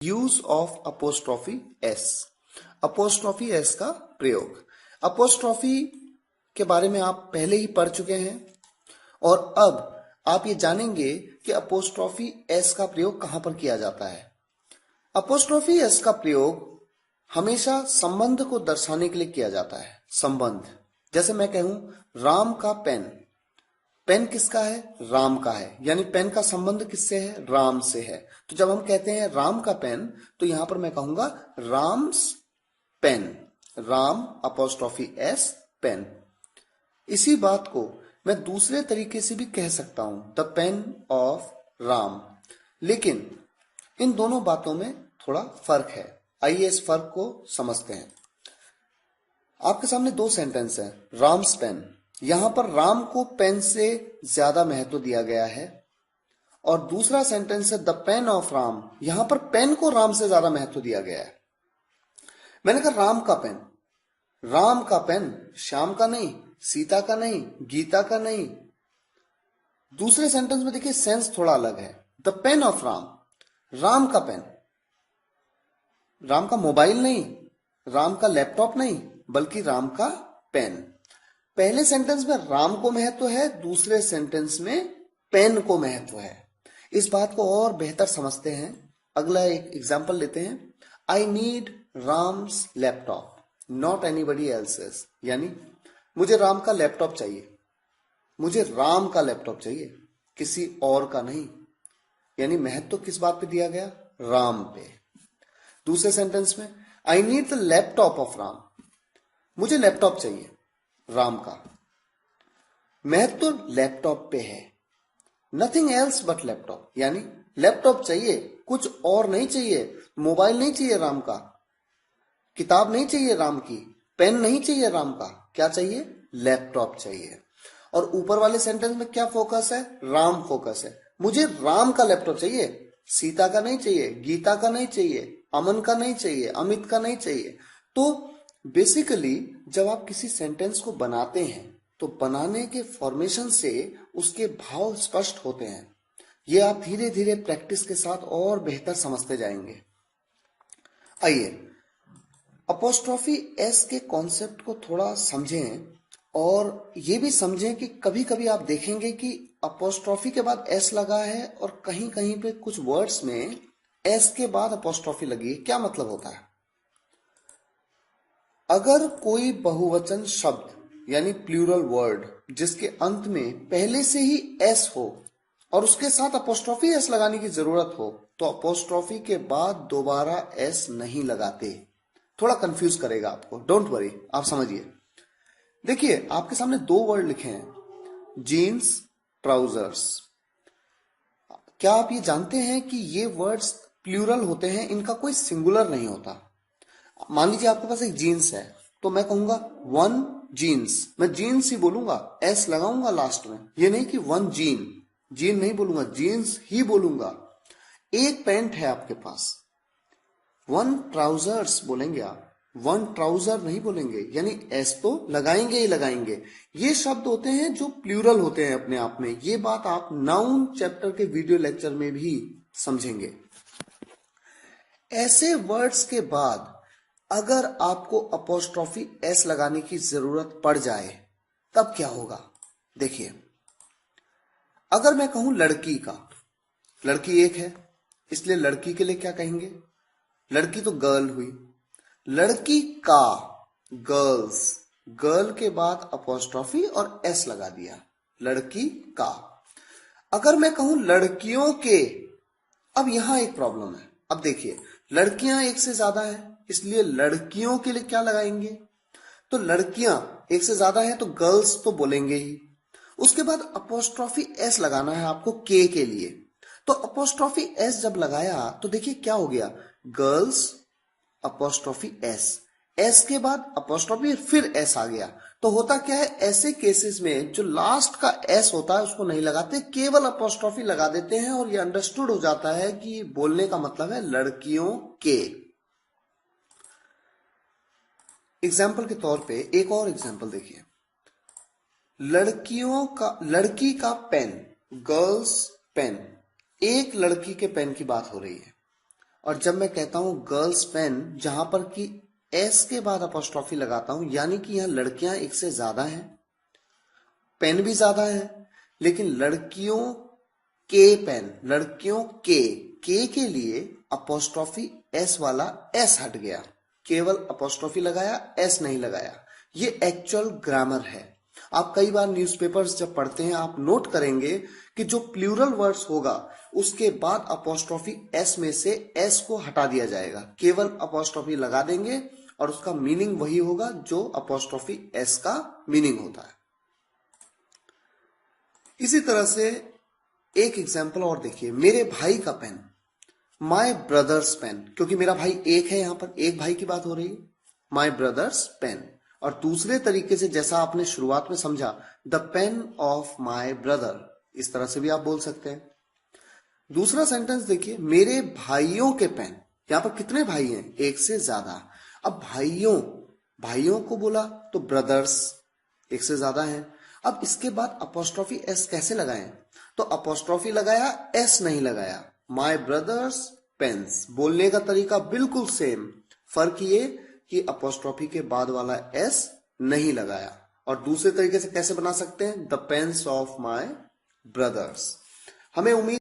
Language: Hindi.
Use of apostrophe S. Apostrophe S का प्रयोग। अपोस्ट्रॉफी के बारे में आप पहले ही पढ़ चुके हैं और अब आप ये जानेंगे कि अपोस्ट्रॉफी एस का प्रयोग कहां पर किया जाता है। अपोस्ट्रॉफी एस का प्रयोग हमेशा संबंध को दर्शाने के लिए किया जाता है। संबंध, जैसे मैं कहूं राम का पेन। पेन किसका है? राम का है, यानी पेन का संबंध किससे है? राम से है। तो जब हम कहते हैं राम का पेन, तो यहां पर मैं कहूंगा Ram's pen. Ram apostrophe S pen. इसी बात को मैं दूसरे तरीके से भी कह सकता हूं, द पेन ऑफ राम। लेकिन इन दोनों बातों में थोड़ा फर्क है। आइए इस फर्क को समझते हैं। आपके सामने दो सेंटेंस हैं। राम्स पेन, यहां पर राम को पेन से ज्यादा महत्व दिया गया है, और दूसरा सेंटेंस है द पेन ऑफ राम, यहां पर पेन को राम से ज्यादा महत्व दिया गया है। मैंने कहा राम का पेन। राम का पेन श्याम का नहीं, सीता का नहीं, गीता का नहीं। दूसरे सेंटेंस में देखिए सेंस थोड़ा अलग है। The pain of Ram, Ram का पेन। राम का मोबाइल नहीं, राम का लैपटॉप नहीं, बल्कि राम का पेन। पहले सेंटेंस में राम को महत्व है, दूसरे सेंटेंस में पेन को महत्व है। इस बात को और बेहतर समझते हैं। अगला एक एग्जाम्पल लेते हैं। I need Ram's laptop, not anybody else's. यानी मुझे राम का लैपटॉप चाहिए, मुझे राम का लैपटॉप चाहिए, किसी और का नहीं। यानी महत्व किस बात पे दिया गया? राम पे। दूसरे सेंटेंस में I need the laptop off Ram, मुझे लैपटॉप चाहिए राम का। महत्व लैपटॉप पे है, नथिंग एल्स बट लैपटॉप। यानी लैपटॉप चाहिए, कुछ और नहीं चाहिए। मोबाइल नहीं चाहिए राम का, किताब नहीं चाहिए राम की, पेन नहीं चाहिए राम का। क्या चाहिए? लैपटॉप चाहिए। और ऊपर वाले सेंटेंस में क्या फोकस है? राम फोकस है। मुझे राम का लैपटॉप चाहिए, सीता का नहीं चाहिए, गीता का नहीं चाहिए, अमन का नहीं चाहिए, अमित का नहीं चाहिए। तो बेसिकली जब आप किसी सेंटेंस को बनाते हैं तो बनाने के फॉर्मेशन से उसके भाव स्पष्ट होते हैं। ये आप धीरे धीरे प्रैक्टिस के साथ और बेहतर समझते जाएंगे। आइए अपोस्ट्रॉफी एस के कॉन्सेप्ट को थोड़ा समझें, और ये भी समझें कि कभी कभी आप देखेंगे कि अपोस्ट्रॉफी के बाद एस लगा है और कहीं कहीं पे कुछ वर्ड्स में एस के बाद अपोस्ट्रॉफी लगी है। क्या मतलब होता है? अगर कोई बहुवचन शब्द यानी प्लूरल वर्ड जिसके अंत में पहले से ही एस हो और उसके साथ अपोस्ट्रॉफी एस लगाने की जरूरत हो, तो अपोस्ट्रॉफी के बाद दोबारा एस नहीं लगाते। थोड़ा कंफ्यूज करेगा आपको, डोंट वरी, आप समझिए। देखिए आपके सामने दो वर्ड लिखे हैं, जीन्स, ट्राउजर्स। क्या आप ये जानते हैं कि ये वर्ड्स प्लूरल होते हैं, इनका कोई सिंगुलर नहीं होता। मान लीजिए आपके पास एक जीन्स है, तो मैं कहूंगा वन जीन्स। मैं जीन्स ही बोलूंगा, एस लगाऊंगा लास्ट में। ये नहीं कि वन जीन, जीन नहीं बोलूंगा, जीन्स ही बोलूंगा। एक पैंट है आपके पास, वन ट्राउजर्स बोलेंगे आप, वन ट्राउजर नहीं बोलेंगे। यानी एस तो लगाएंगे ही लगाएंगे। ये शब्द होते हैं जो प्लूरल होते हैं अपने आप में। ये बात आप नाउन चैप्टर के वीडियो लेक्चर में भी समझेंगे। ऐसे वर्ड्स के बाद अगर आपको अपोस्ट्रॉफी एस लगाने की जरूरत पड़ जाए तब क्या होगा? देखिए, अगर मैं कहूं लड़की का, लड़की एक है इसलिए लड़की के लिए क्या कहेंगे? लड़की तो गर्ल हुई। लड़की का, गर्ल्स, गर्ल के बाद अपोस्ट्रॉफी और एस लगा दिया, लड़की का। अगर मैं कहूं लड़कियों के, अब यहां एक प्रॉब्लम है। अब देखिए, लड़कियां एक से ज्यादा है इसलिए लड़कियों के लिए क्या लगाएंगे? तो लड़कियां एक से ज्यादा है तो गर्ल्स तो बोलेंगे ही। उसके बाद अपोस्ट्रॉफी एस लगाना है आपको के लिए। तो अपोस्ट्रॉफी एस जब लगाया तो देखिए क्या हो गया? गर्ल्स अपोस्ट्रॉफी एस, एस के बाद अपोस्ट्रॉफी फिर एस आ गया। तो होता क्या है, ऐसे केसेस में जो लास्ट का एस होता है उसको नहीं लगाते, केवल अपोस्ट्रॉफी लगा देते हैं, और ये अंडरस्टूड हो जाता है कि बोलने का मतलब है लड़कियों के। एग्जाम्पल के तौर पे एक और एग्जाम्पल देखिए। लड़कियों का, लड़की का पेन, गर्ल्स पेन। एक लड़की के पेन की बात हो रही है। और जब मैं कहता हूं गर्ल्स पेन, जहां पर कि एस के बाद अपोस्ट्रोफी लगाता हूं, यानी कि यहां लड़कियां एक से ज्यादा हैं, पेन भी ज्यादा है, लेकिन लड़कियों के पेन, लड़कियों के लिए अपोस्ट्रोफी एस वाला एस हट गया, केवल अपोस्ट्रोफी लगाया, एस नहीं लगाया। ये एक्चुअल ग्रामर है। आप कई बार न्यूज़पेपर्स जब पढ़ते हैं आप नोट करेंगे कि जो प्लूरल वर्ड्स होगा उसके बाद अपोस्ट्रोफी एस में से एस को हटा दिया जाएगा, केवल अपोस्ट्रोफी लगा देंगे और उसका मीनिंग वही होगा जो अपोस्ट्रोफी एस का मीनिंग होता है। इसी तरह से एक एग्जाम्पल और देखिए, मेरे भाई का पेन, माई ब्रदर्स पेन, क्योंकि मेरा भाई एक है, यहां पर एक भाई की बात हो रही है, माई ब्रदर्स पेन। और दूसरे तरीके से जैसा आपने शुरुआत में समझा, the pain of my brother, इस तरह से भी आप बोल सकते हैं। दूसरा सेंटेंस देखिए, मेरे भाइयों के पेन, यहां पर कितने भाई हैं? एक से ज्यादा। अब भाइयों को बोला तो ब्रदर्स, एक से ज्यादा है। अब इसके बाद अपोस्ट्रोफी एस कैसे लगाएं? तो अपोस्ट्रोफी लगाया, एस नहीं लगाया। माय ब्रदर्स पेन्स, बोलने का तरीका बिल्कुल सेम, फर्क ये कि अपोस्ट्रोफी के बाद वाला एस नहीं लगाया। और दूसरे तरीके से कैसे बना सकते हैं? The pains of my brothers. हमें उम्मीद